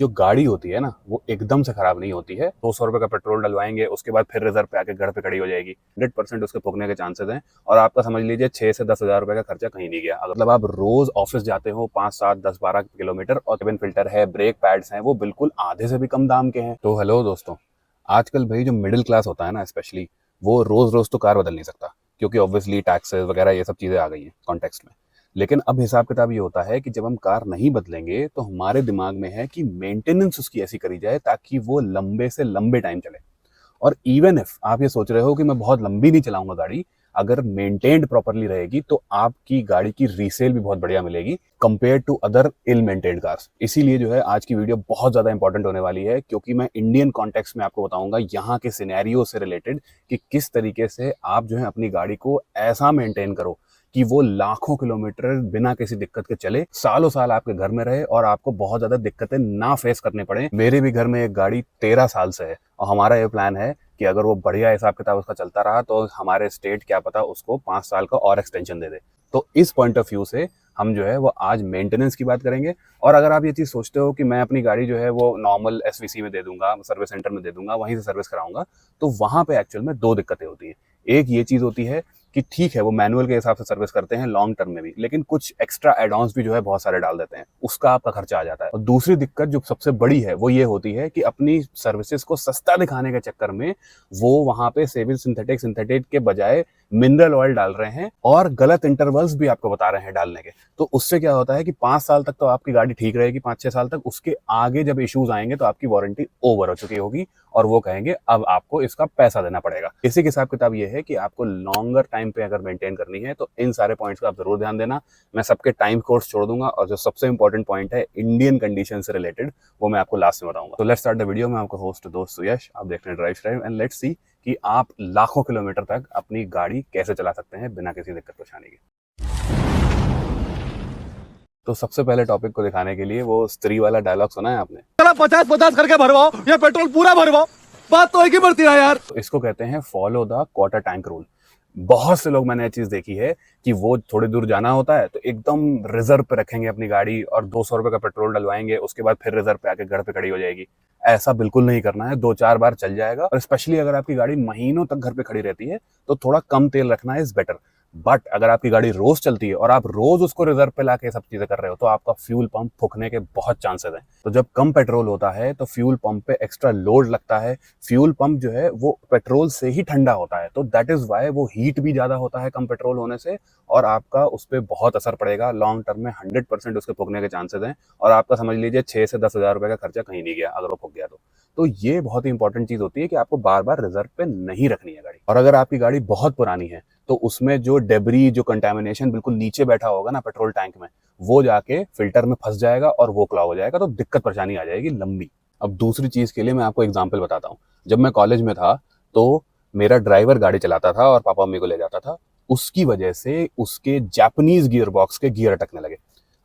जो गाड़ी होती है ना वो एकदम से खराब नहीं होती है। 200 रुपए का पेट्रोल डलवाएंगे, उसके बाद फिर रिजर्व पे आके घर पे खड़ी हो जाएगी। 100% उसके फूकने के चांसेस हैं। और आपका समझ लीजिए 6 से 10 हज़ार रुपए का खर्चा कहीं नहीं गया। मतलब आप रोज ऑफिस जाते हो 5, 7, 10, 12 किलोमीटर, और केबिन फिल्टर है, ब्रेक पैड्स हैं, वो बिल्कुल आधे से भी कम दाम के हैं। तो हेलो दोस्तों, आजकल भाई जो मिडिल क्लास होता है ना स्पेशली, वो रोज रोज तो कार बदल नहीं सकता, क्योंकि ऑब्वियसली टैक्सेस वगैरह ये सब चीजें आ गई हैं कॉन्टेक्स्ट में। लेकिन अब हिसाब किताब ये होता है कि जब हम कार नहीं बदलेंगे तो हमारे दिमाग में है कि मेंटेनेंस उसकी ऐसी करी जाए ताकि वो लंबे से लंबे टाइम चले। और इवन इफ आप ये सोच रहे हो कि मैं बहुत लंबी नहीं चलाऊंगा गाड़ी, अगर मेंटेन्ड प्रॉपरली रहेगी तो आपकी गाड़ी की रीसेल भी बहुत बढ़िया मिलेगी compare to other ill maintained cars. इसीलिए जो है आज की वीडियो बहुत ज्यादा इंपॉर्टेंट होने वाली है, क्योंकि मैं इंडियन कॉन्टेक्स्ट में आपको बताऊंगा यहाँ के सिनेरियो से रिलेटेड कि किस तरीके से आप जो है अपनी गाड़ी को ऐसा मेंटेन करो कि वो लाखों किलोमीटर बिना किसी दिक्कत के चले, सालों साल आपके घर में रहे और आपको बहुत ज्यादा दिक्कतें ना फेस करने पड़े। मेरे भी घर में एक गाड़ी 13 साल से है, और हमारा ये प्लान है कि अगर वो बढ़िया हिसाब किताब उसका चलता रहा तो हमारे स्टेट क्या पता उसको 5 साल का और एक्सटेंशन दे दे। तो इस पॉइंट ऑफ व्यू से हम जो है वो आज मेंटेनेंस की बात करेंगे। और अगर आप ये चीज सोचते हो कि मैं अपनी गाड़ी जो है वो नॉर्मल एसवीसी में दे दूंगा, सर्विस सेंटर में दे दूंगा, वहीं से सर्विस कराऊंगा, तो वहां पे एक्चुअल में दो दिक्कतें होती हैं। एक ये चीज होती है कि ठीक है वो मैनुअल के हिसाब से सर्विस करते हैं लॉन्ग टर्म में भी, लेकिन कुछ एक्स्ट्रा एड ऑन्स भी जो है बहुत सारे डाल देते हैं, उसका आपका खर्चा आ जाता है। और दूसरी दिक्कत जो सबसे बड़ी है वो ये होती है कि अपनी सर्विसेज को सस्ता दिखाने के चक्कर में वो वहां पे सेविल सिंथेटिक के बजाय मिनरल ऑयल डाल रहे हैं, और गलत इंटरवल्स भी आपको बता रहे हैं डालने के। तो उससे क्या होता है कि 5 साल तक तो आपकी गाड़ी ठीक रहेगी, 5-6 साल तक। उसके आगे जब इश्यूज आएंगे तो आपकी वारंटी ओवर हो चुकी होगी, और वो कहेंगे अब आपको इसका पैसा देना पड़ेगा। इसी हिसाब किताब ये है कि आपको लॉन्गर टाइम पे अगर मेंटेन करनी है तो इन सारे पॉइंट्स का आप जरूर ध्यान देना। मैं सबके टाइम कोर्स छोड़ दूंगा, और जो सबसे इंपॉर्टेंट पॉइंट है इंडियन कंडीशन से रिलेटेड, वो मैं आपको लास्ट में बताऊंगा। तो लेट्स स्टार्ट द वीडियो। मैं आपका होस्ट दोस्त सुयश, आप देख रहे हैं ड्राइव एंड लेट्स सी कि आप लाखों किलोमीटर तक अपनी गाड़ी कैसे चला सकते हैं बिना किसी दिक्कत परेशानी के। तो सबसे पहले टॉपिक को दिखाने के लिए वो स्त्री वाला डायलॉग सुना है आपने? 50-50 करके भरवाओ या पेट्रोल पूरा भरवाओ, बात तो एक ही बढ़ती है यार। तो इसको कहते हैं follow the quarter tank rule. बहुत से लोग मैंने ये चीज देखी है कि वो थोड़ी दूर जाना होता है तो एकदम रिजर्व पे रखेंगे अपनी गाड़ी और 200 रुपए का पेट्रोल डलवाएंगे, उसके बाद फिर रिजर्व पे आके घर पे खड़ी हो जाएगी। ऐसा बिल्कुल नहीं करना है। 2-4 बार चल जाएगा, और स्पेशली अगर आपकी गाड़ी महीनों तक घर पे खड़ी रहती है तो थोड़ा कम तेल रखना इज बेटर। बट अगर आपकी गाड़ी रोज चलती है और आप रोज उसको रिजर्व पे लाके सब चीजें कर रहे हो तो आपका फ्यूल पंप फूकने के बहुत चांसेस हैं। तो जब कम पेट्रोल होता है तो फ्यूल पंप पे एक्स्ट्रा लोड लगता है। फ्यूल पंप जो है वो पेट्रोल से ही ठंडा होता है, तो दैट इज वाई वो हीट भी ज्यादा होता है कम पेट्रोल होने से, और आपका उस पर बहुत असर पड़ेगा। लॉन्ग टर्म में 100% उसके फूकने के चांसेस हैं, और आपका समझ लीजिए 6 से 10 हज़ार रुपए का खर्चा कहीं नहीं गया अगर वो फूक गया तो ये बहुत ही इंपॉर्टेंट चीज होती है कि आपको बार बार रिजर्व पे नहीं रखनी है गाड़ी। और अगर आपकी गाड़ी बहुत पुरानी है तो उसमें जो डेब्री, जो कंटेमिनेशन बिल्कुल नीचे बैठा होगा ना पेट्रोल टैंक में, वो जाके फिल्टर में फंस जाएगा और वो क्लॉग हो जाएगा, तो दिक्कत परेशानी आ जाएगी लंबी। अब दूसरी चीज के लिए मैं आपको एग्जांपल बताता हूँ। जब मैं कॉलेज में था तो मेरा ड्राइवर गाड़ी चलाता था और पापा मम्मी को ले जाता था। उसकी वजह से उसके जापानीज गियर बॉक्स के गियर अटकने लगे।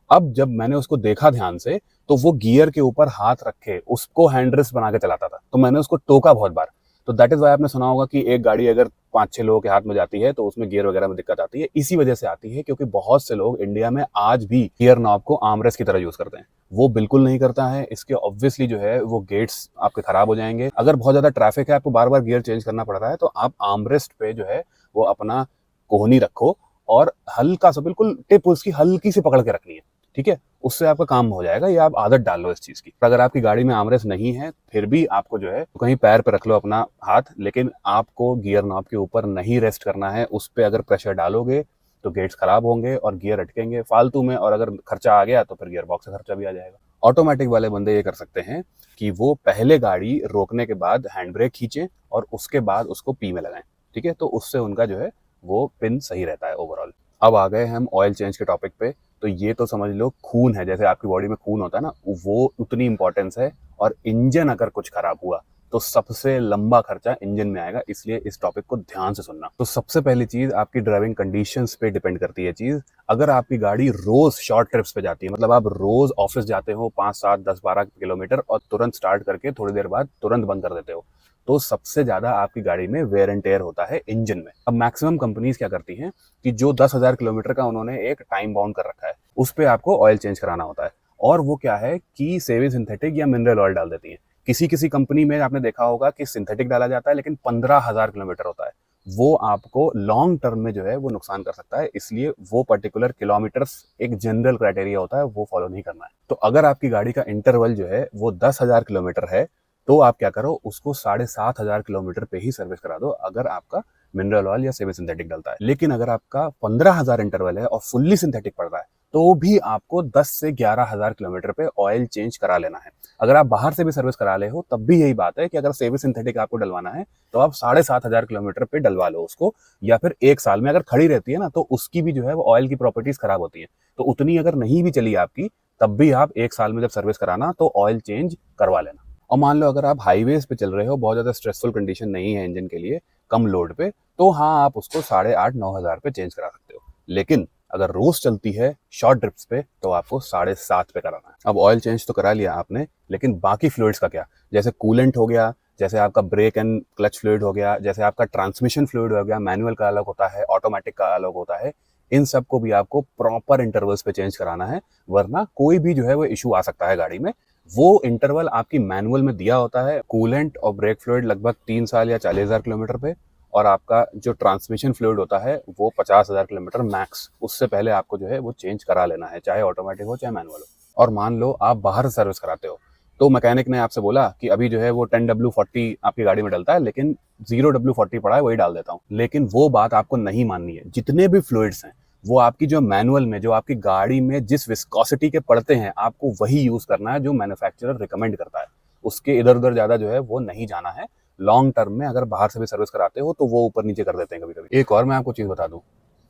अब जब मैंने उसको देखा ध्यान से तो वो गियर के ऊपर हाथ रखे उसको हैंडरेस्ट बना के चलाता था, तो मैंने उसको टोका बहुत बार। तो दैट इज वाई आपने सुना होगा कि एक गाड़ी अगर 5-6 लोगों के हाथ में जाती है तो उसमें गियर वगैरह में दिक्कत आती है। इसी वजह से आती है क्योंकि बहुत से लोग इंडिया में आज भी गियर नॉब को आर्मरेस्ट की तरह यूज करते हैं। वो बिल्कुल नहीं करता है। इसके ऑब्वियसली जो है वो गेट्स आपके खराब हो जाएंगे। अगर बहुत ज्यादा ट्रैफिक है, आपको बार बार गियर चेंज करना पड़ रहा है, तो आप आर्मरेस्ट पे जो है वो अपना कोहनी रखो और हल्का सा, बिल्कुल टिप उसकी हल्की सी पकड़ के रखनी है, ठीक है? उससे आपका काम हो जाएगा। ये आप आदत डाल लो इस चीज की। अगर आपकी गाड़ी में आर्मरेस्ट नहीं है फिर भी आपको जो है तो कहीं पैर पे रख लो अपना हाथ, लेकिन आपको गियर नॉब के ऊपर नहीं रेस्ट करना है। उस पे अगर प्रेशर डालोगे तो गेट्स खराब होंगे और गियर अटकेंगे फालतू में, और अगर खर्चा आ गया तो फिर गियर बॉक्स का खर्चा भी आ जाएगा। ऑटोमेटिक वाले बंदे ये कर सकते हैं कि वो पहले गाड़ी रोकने के बाद हैंड ब्रेक खींचे और उसके बाद उसको पी में लगाएं, ठीक है? तो उससे उनका जो है वो पिन सही रहता है ओवरऑल। अब आ गए हम ऑयल चेंज के टॉपिक पे। तो ये तो समझ लो खून है, जैसे आपकी बॉडी में खून होता है ना, वो उतनी इंपॉर्टेंस है। और इंजन अगर कुछ खराब हुआ तो सबसे लंबा खर्चा इंजन में आएगा, इसलिए इस टॉपिक को ध्यान से सुनना। तो सबसे पहली चीज आपकी ड्राइविंग कंडीशंस पे डिपेंड करती है चीज। अगर आपकी गाड़ी रोज शॉर्ट ट्रिप्स पे जाती है, मतलब आप रोज ऑफिस जाते हो 5, 7, 10, 12 किलोमीटर और तुरंत स्टार्ट करके थोड़ी देर बाद तुरंत बंद कर देते हो, तो सबसे ज्यादा आपकी गाड़ी में वेयर एंड टेयर होता है इंजन में। अब मैक्सिमम कंपनीज क्या करती हैं कि जो 10,000 किलोमीटर का उन्होंने एक टाइम बाउंड कर रखा है उस पे आपको ऑयल चेंज कराना होता है। और वो क्या है कि सेमी सिंथेटिक या मिनरल ऑयल डाल देती है। किसी किसी कंपनी में आपने देखा होगा कि सिंथेटिक डाला जाता है, लेकिन 15,000 किलोमीटर होता है। वो आपको लॉन्ग टर्म में जो है वो नुकसान कर सकता है, इसलिए वो पर्टिकुलर किलोमीटर्स एक जनरल क्राइटेरिया होता है, वो फॉलो नहीं करना है। तो अगर आपकी गाड़ी का इंटरवल जो है वो 10,000 किलोमीटर है, तो आप क्या करो, उसको 7,500 किलोमीटर पे ही सर्विस करा दो, अगर आपका मिनरल ऑयल या सेमी सिंथेटिक डलता है। लेकिन अगर आपका 15,000 इंटरवल है और फुल्ली सिंथेटिक पड़ रहा है, तो भी आपको 10 से 11,000 किलोमीटर पे ऑयल चेंज करा लेना है। अगर आप बाहर से भी सर्विस करा ले हो, तब भी यही बात है कि अगर सेमी सिंथेटिक आपको डलवाना है, तो आप 7,500 किलोमीटर पे डलवा लो उसको, या फिर 1 साल में अगर खड़ी रहती है ना, तो उसकी भी जो है वो ऑयल की प्रॉपर्टीज खराब होती है। तो उतनी अगर नहीं भी चली आपकी, तब भी आप 1 साल में जब सर्विस कराना तो ऑयल चेंज करवा लेना। और मान लो अगर आप हाईवेज पे चल रहे हो, बहुत ज़्यादा स्ट्रेसफुल कंडीशन नहीं है इंजन के लिए, कम लोड पे, तो हाँ, आप उसको 8,500-9,000 पे चेंज करा सकते हो। लेकिन अगर रोज चलती है शॉर्ट ट्रिप्स पे, तो आपको 7,500 पे कराना है। अब ऑयल चेंज तो करा लिया आपने, लेकिन बाकी फ्लूइड्स का क्या? जैसे कूलेंट हो गया, जैसे आपका ब्रेक एंड क्लच फ्लूइड हो गया, जैसे आपका ट्रांसमिशन फ्लूइड हो गया, मैनुअल का अलग होता है, ऑटोमेटिक का अलग होता है। इन सब को भी आपको प्रॉपर इंटरवल्स पे चेंज कराना है, वरना कोई भी जो है वो इशू आ सकता है गाड़ी में। वो इंटरवल आपकी मैनुअल में दिया होता है। कूलेंट और ब्रेक फ्लूइड लगभग 3 साल या 40,000 किलोमीटर पे, और आपका जो ट्रांसमिशन फ्लूइड होता है वो 50,000 किलोमीटर मैक्स। उससे पहले आपको जो है वो चेंज करा लेना है, चाहे ऑटोमेटिक हो चाहे मैनुअल हो। और मान लो आप बाहर से सर्विस कराते हो, तो मैकेनिक ने आपसे बोला कि अभी जो है वो 10W40 आपकी गाड़ी में डलता है, लेकिन 0W40 पड़ा है, वही डाल देता हूँ। लेकिन वो बात आपको नहीं माननी है। जितने भी फ्लूइड्स हैं, वो आपकी जो मैनुअल में, जो आपकी गाड़ी में जिस विस्कोसिटी के पड़ते हैं, आपको वही यूज करना है जो मैन्युफैक्चरर रिकमेंड करता है। उसके इधर उधर ज्यादा जो है वो नहीं जाना है। लॉन्ग टर्म में अगर बाहर से भी सर्विस कराते हो, तो वो ऊपर नीचे कर देते हैं कभी कभी। एक और मैं आपको चीज बता दूं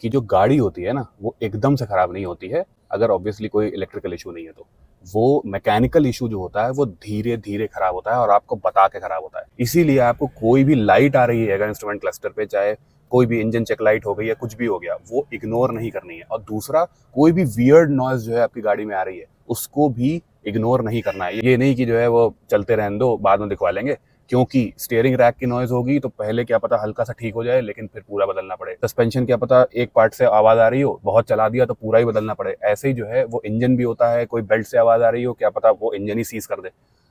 कि जो गाड़ी होती है ना, वो एकदम से खराब नहीं होती है, अगर ऑब्वियसली कोई इलेक्ट्रिकल इशू नहीं है तो। वो मैकेनिकल इशू जो होता है वो धीरे धीरे खराब होता है, और आपको बता के खराब होता है। इसीलिए आपको कोई भी लाइट आ रही है अगर इंस्ट्रूमेंट क्लस्टर पे, चाहे कोई भी इंजन चेक लाइट हो गई या कुछ भी हो गया, वो इग्नोर नहीं करनी है। और दूसरा, कोई भी वियर्ड नॉइज जो है आपकी गाड़ी में आ रही है, उसको भी इग्नोर नहीं करना है। ये नहीं कि जो है वो चलते रहने दो, बाद में दिखवा लेंगे। क्योंकि स्टीयरिंग रैक की नॉइज होगी तो पहले क्या पता हल्का सा ठीक हो जाए, लेकिन फिर पूरा बदलना पड़े। सस्पेंशन क्या पता एक पार्ट से आवाज आ रही हो, बहुत चला दिया तो पूरा ही बदलना पड़े। ऐसे ही जो है वो इंजन भी होता है, कोई बेल्ट से आवाज आ रही हो, क्या पता वो इंजन ही सीज कर दे।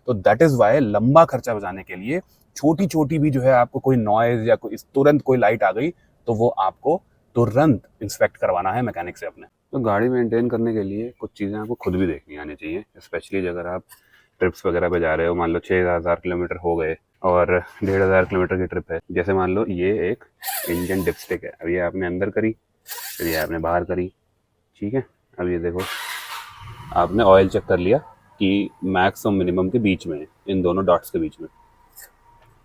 तो दैट इज वाई लंबा खर्चा बचाने के लिए छोटी छोटी भी जो है आपको कोई नॉइज या कोई तुरंत कोई लाइट आ गई, तो वो आपको तुरंत इंस्पेक्ट करवाना है मैकेनिक से अपने। तो गाड़ी मेंटेन करने के लिए कुछ चीज़ें आपको खुद भी देखनी आनी चाहिए, स्पेशली अगर आप ट्रिप्स वगैरह पे जा रहे हो। मान लो 6,000 किलोमीटर हो गए और 1,500 किलोमीटर की ट्रिप है। जैसे मान लो ये एक इंजन डिपस्टिक है, अब ये आपने अंदर करी, फिर ये आपने बाहर करी, ठीक है। अब ये देखो, आपने ऑयल चेक कर लिया कि मैक्स और मिनिमम के बीच में है, इन दोनों डॉट्स के बीच में।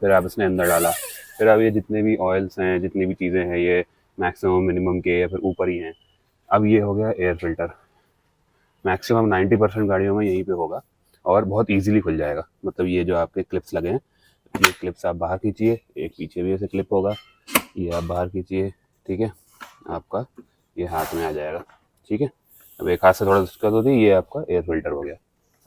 फिर आप इसने अंदर डाला, फिर अब ये जितने भी ऑयल्स हैं, जितनी भी चीज़ें हैं, ये मैक्सिमम मिनिमम के या फिर ऊपर ही हैं। अब ये हो गया एयर फिल्टर, मैक्सिमम 90% गाड़ियों में यहीं पे होगा, और बहुत इजीली खुल जाएगा। मतलब ये जो आपके क्लिप्स लगे हैं, ये क्लिप्स आप बाहर खींचिए, एक पीछे भी ऐसे क्लिप होगा, ये आप बाहर खींचिए, ठीक है, आपका ये हाथ में आ जाएगा, ठीक है। अब एक हाथ से थोड़ा दिक्कत होती है, ये आपका एयर फिल्टर हो गया।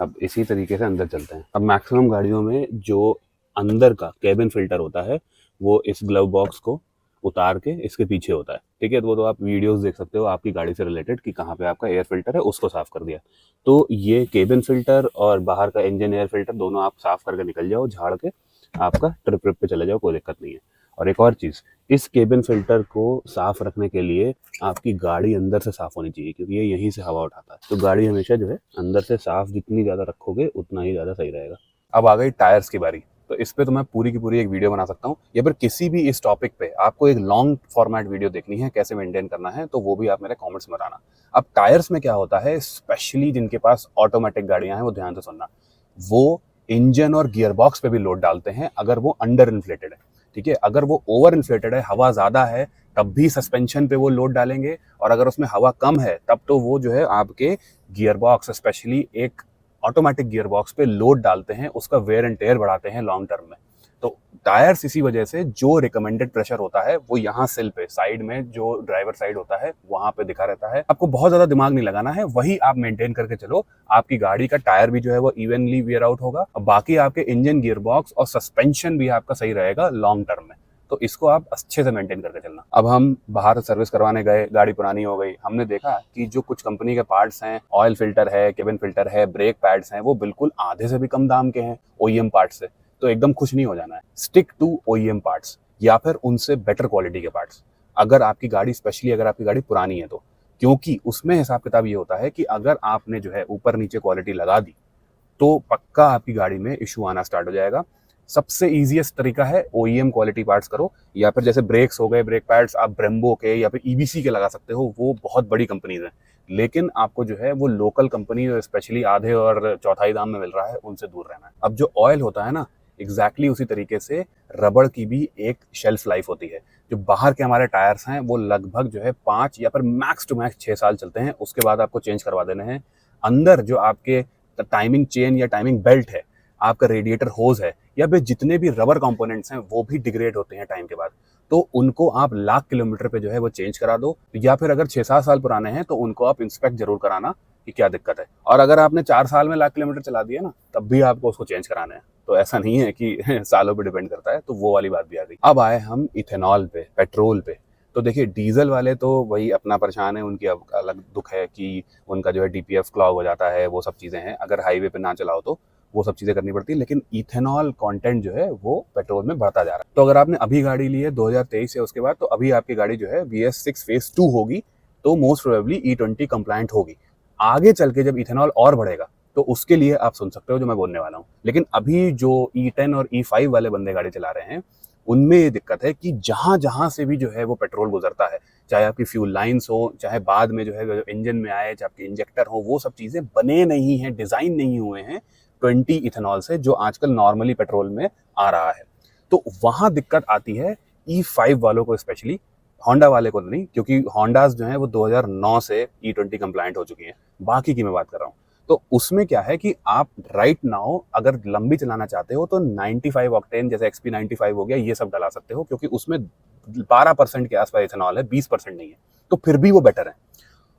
अब इसी तरीके से अंदर चलते हैं। अब मैक्सिमम गाड़ियों में जो अंदर का केबिन फिल्टर होता है, वो इस ग्लव बॉक्स को उतार के इसके पीछे होता है, ठीक है। तो वो तो आप वीडियोस देख सकते हो आपकी गाड़ी से रिलेटेड कि कहाँ पे आपका एयर फिल्टर है, उसको साफ कर दिया। तो ये केबिन फिल्टर और बाहर का इंजन एयर फिल्टर दोनों आप साफ करके निकल जाओ, झाड़ के आपका ट्रिप पे चले जाओ, कोई दिक्कत नहीं है। और एक और चीज़, इस केबिन फिल्टर को साफ रखने के लिए आपकी गाड़ी अंदर से साफ होनी चाहिए, क्योंकि ये यहीं से हवा उठाता है। तो गाड़ी हमेशा जो है अंदर से साफ जितनी ज़्यादा रखोगे उतना ही ज़्यादा सही रहेगा। अब आ गई टायर्स की बारी। तो इस पे तो मैं पूरी की पूरी एक वीडियो बना सकता हूँ, या फिर किसी भी इस टॉपिक पे आपको एक लॉन्ग फॉर्मेट वीडियो देखनी है कैसे मेंटेन करना है, तो वो भी आप मेरे कमेंट्स में बताना। अब टायर्स में क्या होता है, स्पेशली जिनके पास ऑटोमेटिक गाड़ियां हैं वो ध्यान से सुनना, वो इंजन और गियर बॉक्स पे भी लोड डालते हैं अगर वो अंडर इन्फ्लेटेड है, ठीक है। अगर वो ओवर इन्फ्लेटेड है, हवा ज्यादा है, तब भी सस्पेंशन पे वो लोड डालेंगे, और अगर उसमें हवा कम है तब तो वो जो है आपके गियर बॉक्स, स्पेशली एक ऑटोमेटिक गियर बॉक्स पे लोड डालते हैं, उसका वेयर एंड टेयर बढ़ाते हैं लॉन्ग टर्म में। तो टायर्स इसी वजह से जो रिकमेंडेड प्रेशर होता है वो यहाँ सिल पे साइड में जो ड्राइवर साइड होता है वहां पे दिखा रहता है। आपको बहुत ज्यादा दिमाग नहीं लगाना है, वही आप मेंटेन करके चलो, आपकी गाड़ी का टायर भी जो है वो इवनली वियर आउट होगा, और बाकी आपके इंजन, गियर बॉक्स और सस्पेंशन भी आपका सही रहेगा लॉन्ग टर्म में। तो इसको आप अच्छे से मेंटेन करके चलना। अब हम बाहर सर्विस करवाने गए, गाड़ी पुरानी हो गई, हमने देखा कि जो कुछ कंपनी के पार्ट्स हैं, ऑयल फिल्टर है, केबिन फिल्टर है, ब्रेक पैड्स हैं, वो बिल्कुल आधे से भी कम दाम के हैं OEM पार्ट्स से। तो एकदम खुश नहीं हो जाना है, स्टिक टू OEM पार्ट्स या फिर उनसे बेटर क्वालिटी के पार्ट्स, अगर आपकी गाड़ी, स्पेशली अगर आपकी गाड़ी पुरानी है तो। क्योंकि उसमें हिसाब किताब ये होता है कि अगर आपने जो है ऊपर नीचे क्वालिटी लगा दी तो पक्का आपकी गाड़ी में इशू आना स्टार्ट हो जाएगा। सबसे ईजीएस्ट तरीका है OEM क्वालिटी पार्ट्स करो, या फिर जैसे ब्रेक्स हो गए, ब्रेक पैड्स आप ब्रेम्बो के या फिर EBC के लगा सकते हो, वो बहुत बड़ी कंपनीज हैं। लेकिन आपको जो है वो लोकल कंपनी, स्पेशली आधे और चौथाई दाम में मिल रहा है, उनसे दूर रहना है। अब जो ऑयल होता है ना, एग्जैक्टली उसी तरीके से रबड़ की भी एक शेल्फ लाइफ होती है। जो बाहर के हमारे टायर्स हैं वो लगभग जो है 5 या फिर मैक्स टू मैक्स 6 साल चलते हैं, उसके बाद आपको चेंज करवा देने हैं। अंदर जो आपके टाइमिंग चेन या टाइमिंग बेल्ट है, आपका रेडिएटर होज है, या फिर जितने भी रबर कंपोनेंट्स हैं वो भी डिग्रेड होते हैं टाइम के बाद। तो उनको आप लाख किलोमीटर पे जो है वो चेंज करा दो, या फिर अगर 6-7 साल पुराने हैं तो उनको आप इंस्पेक्ट जरूर कराना कि क्या दिक्कत है। और अगर आपने 4 साल में लाख किलोमीटर चला दिया ना, तब भी आपको उसको चेंज कराना है। तो ऐसा नहीं है कि सालों पे डिपेंड करता है, तो वो वाली बात भी आ गई। अब आए हम इथेनॉल पे, पेट्रोल पे। तो देखिए, डीजल वाले तो वही अपना परेशान है, उनकी अलग दुख है कि उनका जो है DPF क्लॉग हो जाता है, वो सब चीज़ें हैं। अगर हाईवे पे ना चलाओ तो वो सब चीज़ें करनी पड़ती है। लेकिन इथेनॉल कंटेंट जो है वो पेट्रोल में बढ़ता जा रहा है। तो अगर आपने अभी गाड़ी ली है 2023 या उसके बाद, तो अभी आपकी गाड़ी जो है BS6 फेज 2 होगी, तो मोस्ट प्रोबेबली E20 कंप्लायंट होगी। आगे चल के जब इथेनॉल और बढ़ेगा तो उसके लिए आप सुन सकते हो जो मैं बोलने वाला हूँ। लेकिन अभी जो E10 और E5 वाले बंदे गाड़ी चला रहे हैं, उनमें ये दिक्कत है कि जहां जहां से भी जो है वो पेट्रोल गुजरता है, चाहे आपकी फ्यूल लाइंस हो, चाहे बाद में जो है इंजन में आए, चाहे आपके इंजेक्टर हो, वो सब चीजें बने नहीं हैं, डिजाइन नहीं हुए हैं 20 इथेनॉल से, जो आजकल नॉर्मली पेट्रोल में आ रहा है। तो वहां दिक्कत आती है E5 वालों को, स्पेशली होंडा वाले को नहीं, क्योंकि होंडाज जो है वो 2009 से E20 कंप्लायंट हो चुकी हैं। बाकी की मैं बात कर रहा हूँ। तो उसमें क्या है कि आप राइट नाउ अगर लंबी चलाना चाहते हो तो 95 ऑक्टेन, जैसे XP95 हो गया, ये सब डला सकते हो, क्योंकि उसमें 12% के आसपास इथेनॉल है, 20% नहीं है, तो फिर भी वो बेटर है।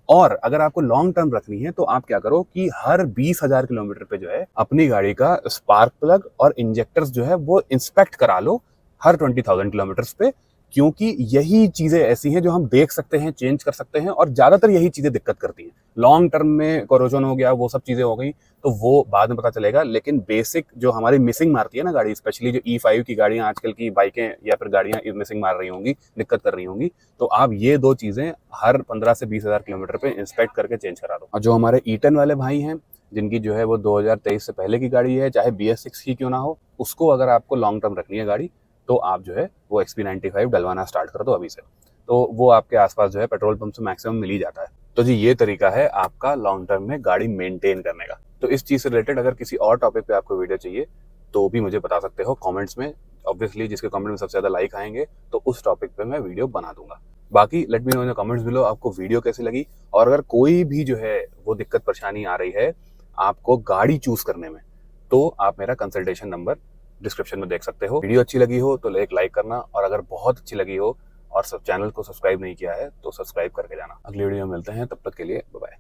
और अगर आपको लॉन्ग टर्म रखनी है तो आप क्या करो कि हर 20,000 किलोमीटर पे जो है अपनी गाड़ी का स्पार्क प्लग और इंजेक्टर्स जो है वो इंस्पेक्ट करा लो हर 20,000 किलोमीटर्स पे, क्योंकि यही चीजें ऐसी हैं जो हम देख सकते हैं, चेंज कर सकते हैं, और ज्यादातर यही चीजें दिक्कत करती हैं। लॉन्ग टर्म में कोरोजन हो गया, वो सब चीजें हो गई, तो वो बाद में पता चलेगा। लेकिन बेसिक जो हमारी मिसिंग मारती है ना गाड़ी, स्पेशली जो E5 की गाड़ियां, आजकल की बाइकें या फिर गाड़ियां मिसिंग मार रही होंगी, दिक्कत कर रही होंगी, तो आप ये दो चीजें हर 15 से 20,000 किलोमीटर पे इंस्पेक्ट करके चेंज करा दो। और जो हमारे E10 वाले भाई हैं, जिनकी जो है वो 2023 से पहले की गाड़ी है, चाहे BS6 की क्यों ना हो, उसको अगर आपको लॉन्ग टर्म रखनी है गाड़ी, तो आप जो है वो XP95 डलवाना स्टार्ट कर दो अभी से। तो वो आपके आसपास जो है पेट्रोल पंप से मैक्सिमम मिल ही जाता है। तो जी, ये तरीका है आपका लॉन्ग टर्म में गाड़ी मेंटेन करने का। तो इस चीज से रिलेटेड अगर किसी और टॉपिक पे आपको वीडियो चाहिए तो भी मुझे बता सकते हो कमेंट्स में। ऑब्वियसली जिसके कमेंट में सबसे ज्यादा लाइक आएंगे तो उस टॉपिक पे मैं वीडियो बना दूंगा। बाकी let me know in the comments below आपको वीडियो कैसी लगी, और अगर कोई भी जो है वो दिक्कत परेशानी आ रही है आपको गाड़ी चूज करने में, तो आप मेरा कंसल्टेशन नंबर डिस्क्रिप्शन में देख सकते हो। वीडियो अच्छी लगी हो तो एक लाइक करना, और अगर बहुत अच्छी लगी हो और सब चैनल को सब्सक्राइब नहीं किया है तो सब्सक्राइब करके जाना। अगली वीडियो में मिलते हैं, तब तक के लिए बाय बाय।